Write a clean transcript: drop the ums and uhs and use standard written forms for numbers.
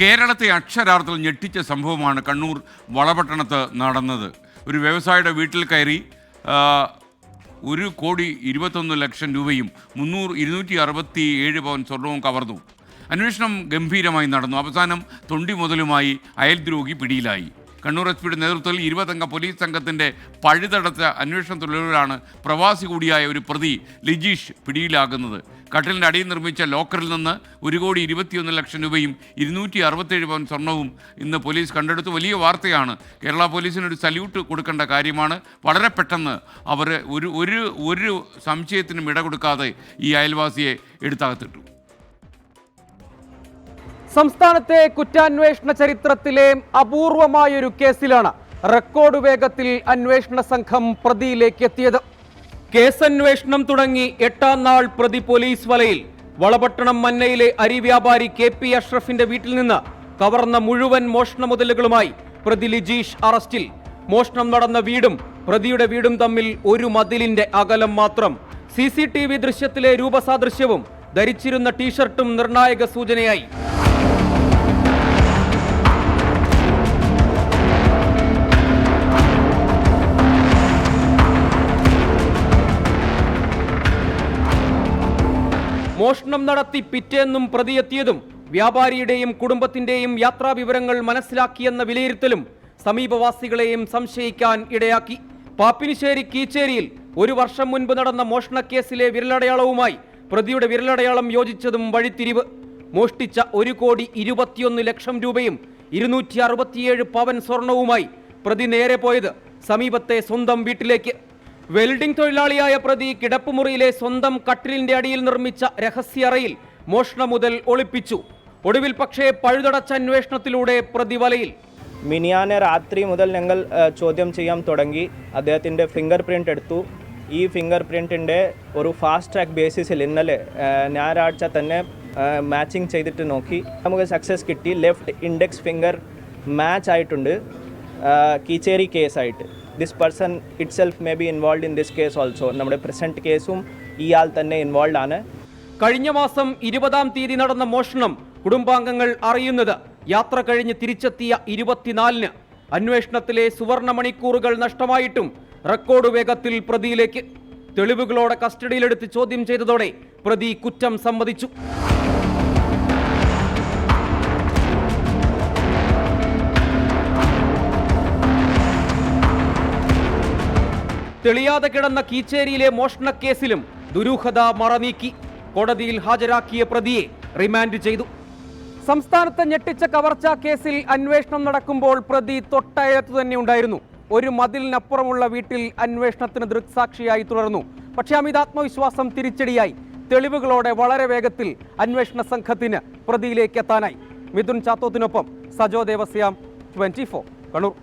കേരളത്തെ അക്ഷരാർത്ഥത്തിൽ ഞെട്ടിച്ച സംഭവമാണ് കണ്ണൂർ വളപട്ടണത്ത് നടന്നത്. ഒരു വ്യവസായിയുടെ വീട്ടിൽ കയറി 1,21,00,000 രൂപയും 267 പവൻ സ്വർണവും കവർന്നു. അന്വേഷണം ഗംഭീരമായി നടന്നു. അവസാനം തൊണ്ടി മുതലുമായി അയൽദ്രോഹി പിടിയിലായി. കണ്ണൂർ എസ് പിയുടെ നേതൃത്വത്തിൽ 20 പോലീസ് സംഘത്തിൻ്റെ പഴുതടച്ച അന്വേഷണത്തിലൂടെയാണ് പ്രവാസി കൂടിയായ ഒരു പ്രതി ലിജീഷ് പിടിയിലാകുന്നത്. കട്ടിലിൻ്റെ അടിയിൽ നിർമ്മിച്ച ലോക്കറിൽ നിന്ന് 1,21,00,000 രൂപയും 267 പവൻ സ്വർണവും ഇന്ന് പോലീസ് കണ്ടെടുത്തു. വലിയ വാർത്തയാണ്. കേരള പോലീസിനൊരു സല്യൂട്ട് കൊടുക്കേണ്ട കാര്യമാണ്. വളരെ പെട്ടെന്ന് അവർ ഒരു സംശയത്തിനും ഇട കൊടുക്കാതെ ഈ അയൽവാസിയെ എടുത്തകത്തിട്ടു. സംസ്ഥാനത്തെ കുറ്റാന്വേഷണ ചരിത്രത്തിലെ അപൂർവമായൊരു കേസിലാണ് റെക്കോർഡ് വേഗത്തിൽ അന്വേഷണ സംഘം പ്രതിയിലേക്ക് എത്തിയത്. കേസന്വേഷണം തുടങ്ങി 8ാം നാൾ പ്രതി പോലീസ് വലയിൽ. വളപട്ടണം മന്നയിലെ അരി വ്യാപാരി KP അഷ്റഫിന്റെ വീട്ടിൽ നിന്ന് കവർന്ന മുഴുവൻ മോഷണ മുതലുകളുമായി പ്രതി ലിജീഷ് അറസ്റ്റിൽ. മോഷണം നടന്ന വീടും പ്രതിയുടെ വീടും തമ്മിൽ ഒരു മതിലിന്റെ അകലം മാത്രം. CCTV ദൃശ്യത്തിലെ രൂപസാദൃശ്യവും ധരിച്ചിരുന്ന ടീഷർട്ടും നിർണായക സൂചനയായി. മോഷണം നടത്തി പിറ്റേന്നും പ്രതിയെത്തിയതും വ്യാപാരിയുടെയും കുടുംബത്തിന്റെയും യാത്രാ വിവരങ്ങൾ മനസ്സിലാക്കിയെന്ന വിലയിരുത്തലും സമീപവാസികളെയും സംശയിക്കാൻ ഇടയാക്കി. പാപ്പിനിശ്ശേരി കീച്ചേരിയിൽ 1 വർഷം മുൻപ് നടന്ന മോഷണക്കേസിലെ വിരലടയാളവുമായി പ്രതിയുടെ വിരലടയാളം യോജിച്ചതും വഴിത്തിരിവ്. മോഷ്ടിച്ച 1,21,00,000 രൂപയും 267 പവൻ സ്വർണവുമായി പ്രതി നേരെ പോയത് സമീപത്തെ സ്വന്തം വീട്ടിലേക്ക്. വെൽഡിംഗ് തൊഴിലാളിയായ പ്രതി കിടപ്പുമുറിയിലെ സ്വന്തം കട്ടിലിന്റെ അടിയിൽ നിർമ്മിച്ച രഹസ്യറയിൽ മോഷണ മുതൽ ഒളിപ്പിച്ചു. ഒടുവിൽ പക്ഷേ പഴുതടച്ച അന്വേഷണത്തിലൂടെ പ്രതി വലയിൽ. മിനിയാനെ രാത്രി മുതൽ ഞങ്ങൾ ചോദ്യം ചെയ്യാൻ തുടങ്ങി. അദ്ദേഹത്തിൻ്റെ ഫിംഗർ പ്രിൻ്റ് എടുത്തു. ഈ ഫിംഗർ പ്രിൻറ്റിൻ്റെ ഒരു ഫാസ്റ്റ് ട്രാക്ക് ബേസിസിൽ ഇന്നലെ ഞായറാഴ്ച തന്നെ മാച്ചിങ് ചെയ്തിട്ട് നോക്കി. നമുക്ക് സക്സസ് കിട്ടി. ലെഫ്റ്റ് ഇൻഡെക്സ് ഫിംഗർ മാച്ച് ആയിട്ടുണ്ട് കീച്ചേരി കേസായിട്ട്. This person itself may be involve in this case also. നമ്മുടെ പ്രസൻറ്റ് കേസും ഇയാൾ തന്നെ ഇൻവോൾവ് ആണ്. കഴിഞ്ഞ മാസം 20-ാം തീയതി നടന്ന മോഷണം കുടുംബാംഗങ്ങൾ അറിയുന്നത് യാത്ര കഴിഞ്ഞ് തിരിച്ചെത്തിയ 24-ന്. അന്വേഷണത്തിലെ സുവർണ മണിക്കൂറുകൾ നഷ്ടമായിട്ടും റെക്കോർഡ് വേഗത്തിൽ പ്രതിയിലേക്ക്. തെളിവുകളോടെ കസ്റ്റഡിയിലെടുത്ത് ചോദ്യം ചെയ്തതോടെ പ്രതി കുറ്റം സമ്മതിച്ചു. തെളിയാതെ കിടന്ന കീച്ചേരിയിലെ മോഷണക്കേസിലും ദുരൂഹത മറനീക്കി. കോടതിയിൽ ഹാജരാക്കിയ പ്രതിയെ റിമാൻഡ് ചെയ്തു. സംസ്ഥാനത്ത് ഞെട്ടിച്ച കവർച്ചാ കേസിൽ അന്വേഷണം നടക്കുമ്പോൾ പ്രതി തൊട്ടയത്ത് തന്നെ ഉണ്ടായിരുന്നു. ഒരു മതിലിനപ്പുറമുള്ള വീട്ടിൽ അന്വേഷണത്തിന് ദൃക്സാക്ഷിയായി തുടർന്നു. പക്ഷേ അമിതാത്മവിശ്വാസം തിരിച്ചടിയായി. തെളിവുകളോടെ വളരെ വേഗത്തിൽ അന്വേഷണ സംഘത്തിന് പ്രതിയിലേക്ക് എത്താനായി. മിഥുൻ ചാത്തോത്തിനൊപ്പം സജോ ദേവസ്യാം, 24 കണ്ണൂർ.